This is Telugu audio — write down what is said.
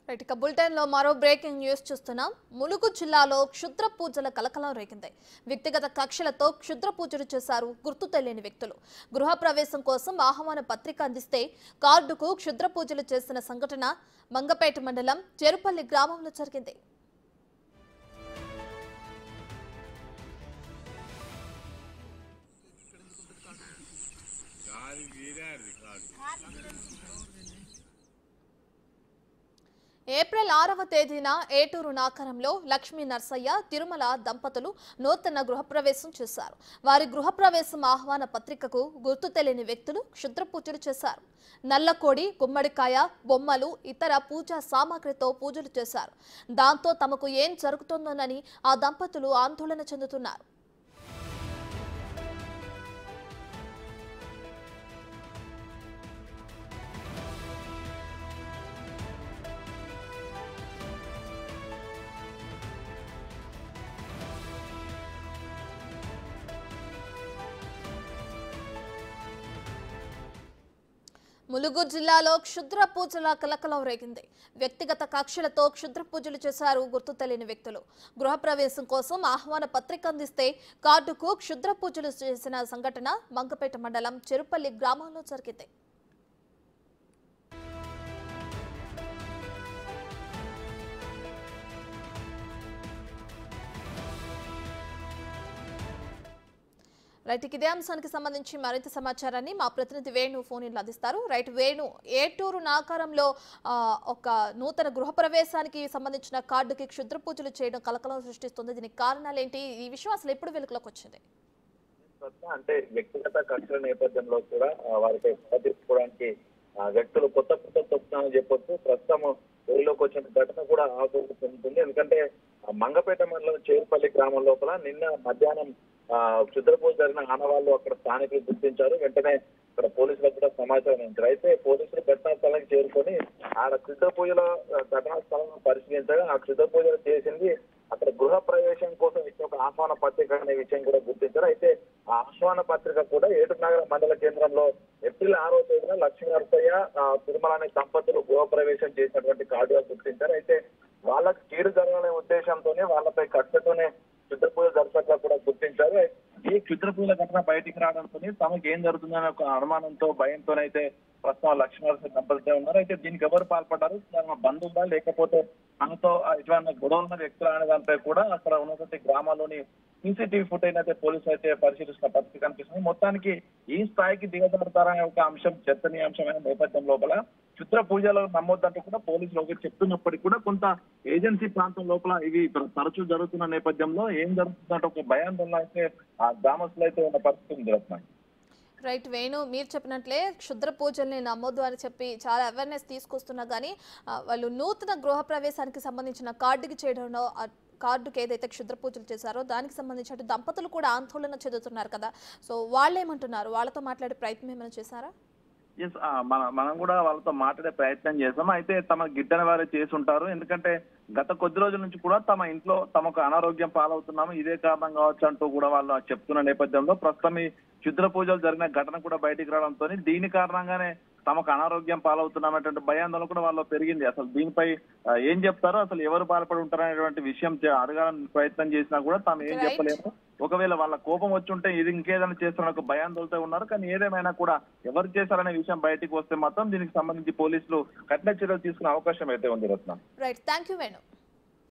రైట్ ఇక బులెటిన్ లో మరో బ్రేకింగ్ న్యూస్ చూస్తున్నాం. ములుగు జిల్లాలో క్షుద్ర పూజల కలకలం రేగింది. వ్యక్తిగత కక్షలతో క్షుద్ర పూజలు చేశారు గుర్తు తెలియని వ్యక్తులు. గృహ ప్రవేశం కోసం ఆహ్వాన పత్రిక అందిస్తే కార్డుకు క్షుద్ర పూజలు చేసిన సంఘటన మంగపేట మండలం చెరుపల్లి గ్రామంలో జరిగింది. ఏప్రిల్ 6వ తేదీన ఏటూరు నాకరంలో లక్ష్మీ నర్సయ్య తిరుమల దంపతులు నూతన గృహప్రవేశం చేశారు. వారి గృహప్రవేశం ఆహ్వాన పత్రికకు గుర్తు తెలియని వ్యక్తులు క్షుద్ర పూజలు చేశారు. నల్లకోడి, గుమ్మడికాయ, బొమ్మలు, ఇతర పూజా సామాగ్రితో పూజలు చేశారు. దాంతో తమకు ఏం జరుగుతుందోనని ఆ దంపతులు ఆందోళన చెందుతున్నారు. ములుగు జిల్లాలో క్షుద్ర పూజల కలకలం రేగింది. వ్యక్తిగత కక్షలతో క్షుద్ర పూజలు చేశారు గుర్తు తెలియని వ్యక్తులు. గృహప్రవేశం కోసం ఆహ్వాన పత్రిక అందిస్తే కార్డుకు క్షుద్ర పూజలు చేసిన సంఘటన మంగపేట మండలం చెరుపల్లి గ్రామంలో జరిగింది. రైట్ ఇదే అంశానికి సంబంధించి మరింత సమాచారాన్ని మా ప్రతినిధి వేణు ఫోన్ ఇన్ అందిస్తారు. రైట్ వేణు, ఏటూరు నాకారంలో ఒక నూతన గృహప్రవేశానికి సంబంధించిన కార్డుకి క్షుద్ర పూజలు చేయడం కలకలం సృష్టిస్తుంది. దీనికి కారణాలు ఏంటి? ఈ విషయం అసలు ఎప్పుడు వెలుగులోకి వచ్చింది? అంటే వ్యక్తిగత ఖర్చుల నేపథ్యంలో కూడా వారిపై తీసుకోవడానికి వ్యక్తులు కొత్త వస్తున్నామని చెప్పొచ్చు. ప్రస్తుతం ఊరిలోకి వచ్చిన ఘటన కూడా ఆందోళన చెందుతుంది. ఎందుకంటే మంగపేట మండలం చేరుపల్లి గ్రామం లోపల నిన్న మధ్యాహ్నం క్షుద్ర పూజ జరిగిన ఆనవాళ్లు అక్కడ స్థానికులు గుర్తించారు. వెంటనే అక్కడ పోలీసులకు కూడా సమాచారం ఇచ్చారు. అయితే పోలీసులు ఘటనా స్థలానికి చేరుకొని ఆడ క్షుద్ర పూజల ఘటనా స్థలం పరిశీలించగా ఆ క్షుద్ర పూజలు చేసింది అక్కడ గృహ ప్రవేశం కోసం ఇచ్చిన ఒక ఆహ్వాన పత్రిక అనే విషయం కూడా గుర్తించారు. అయితే ఆ ఆహ్వాన పత్రిక కూడా ఏటూరు నగర మండల కేంద్రంలో ఏప్రిల్ 6వ తేదీన లక్ష్మీ నరసయ్య తిరుమల అనే దంపతులు గృహ ప్రవేశం చేసినటువంటి కార్డుగా గుర్తించారు. అయితే వాళ్ళకి కీడు జరగాలనే ఉద్దేశంతోనే వాళ్ళపై కక్షతోనే క్షుద్ర పూజ జరిపినట్లు కూడా గుర్తించారు. ఈ క్షుద్ర పూజల ఘటన బయటికి రావడంతో తమకు ఏం జరుగుతుందనే ఒక అనుమానంతో భయంతోనైతే ప్రస్తుతం లక్ష్మీ దంపతులే ఉన్నారు. అయితే దీనికి ఎవరు పాల్పడ్డారు, బంధువులా లేకపోతే తనతో ఎటువంటి గొడవలున్న వ్యక్తులు అనే దానిపై కూడా అక్కడ ఉన్నటువంటి గ్రామాల్లోని సీసీటీవీ ఫుటేజ్ అయితే పోలీసులు అయితే పరిశీలిస్తున్న పరిస్థితి కనిపిస్తుంది. మొత్తానికి ఈ స్థాయికి దిగజారుతారనే ఒక అంశం చర్చనీయాంశమైన నేపథ్యం లోపల క్షుద్ర పూజలు నమ్మొద్దంటూ కూడా పోలీసులు ఒకటి చెప్తున్నప్పటికీ కూడా కొంత ఏజెన్సీ ప్రాంతం లోపల ఇవి తరచూ జరుగుతున్న నేపథ్యంలో ఏం జరుగుతుందంటే ఒక భయాందోళన అయితే ఆ గ్రామస్తులు అయితే ఉన్న పరిస్థితి జరుగుతున్నాయి. రైట్ వేణు, మీరు చెప్పినట్లే క్షుద్ర పూజల్ని నమ్మొద్దు అని చెప్పి చాలా అవేర్నెస్ తీసుకొస్తున్నా కానీ వాళ్ళు నూతన గృహ ప్రవేశానికి సంబంధించిన కార్డుకి చేయడంలో కార్డుకి ఏదైతే క్షుద్ర పూజలు చేశారో దానికి సంబంధించిన దంపతులు కూడా ఆందోళన చెందుతున్నారు కదా. సో వాళ్ళు ఏమంటున్నారు? వాళ్ళతో మాట్లాడే ప్రయత్నం ఏమైనా చేశారా? ఎస్, మనం కూడా వాళ్ళతో మాట్లాడే ప్రయత్నం చేసాం. అయితే తమ గిట్టని వారే చేసి ఉంటారు. ఎందుకంటే గత కొద్ది రోజుల నుంచి కూడా తమ ఇంట్లో తమకు అనారోగ్యం పాలవుతున్నాము, ఇదే కారణం కావచ్చు అంటూ కూడా వాళ్ళు చెప్తున్న నేపథ్యంలో ప్రస్తుతం ఈ క్షుద్ర పూజలు జరిగిన ఘటన కూడా బయటికి రావడంతో దీని కారణంగానే తమకు అనారోగ్యం పాలవుతున్నామనేటువంటి భయాందోళన కూడా వాళ్ళు పెరిగింది. అసలు దీనిపై ఏం చెప్తారో, అసలు ఎవరు బాధపడి ఉంటారనేటువంటి విషయం అడగాలని ప్రయత్నం చేసినా కూడా తాము ఏం చెప్పలేము. ఒకవేళ వాళ్ళ కోపం వచ్చి ఉంటే ఇది ఇంకేదైనా చేస్తున్న ఒక భయాందోళనతో ఉన్నారు. కానీ ఏదేమైనా కూడా ఎవరు చేశారనే విషయం బయటికి వస్తే మాత్రం దీనికి సంబంధించి పోలీసులు కఠిన చర్యలు తీసుకునే అవకాశం అయితే ఉంది. Ratna. Right, thank you Venu.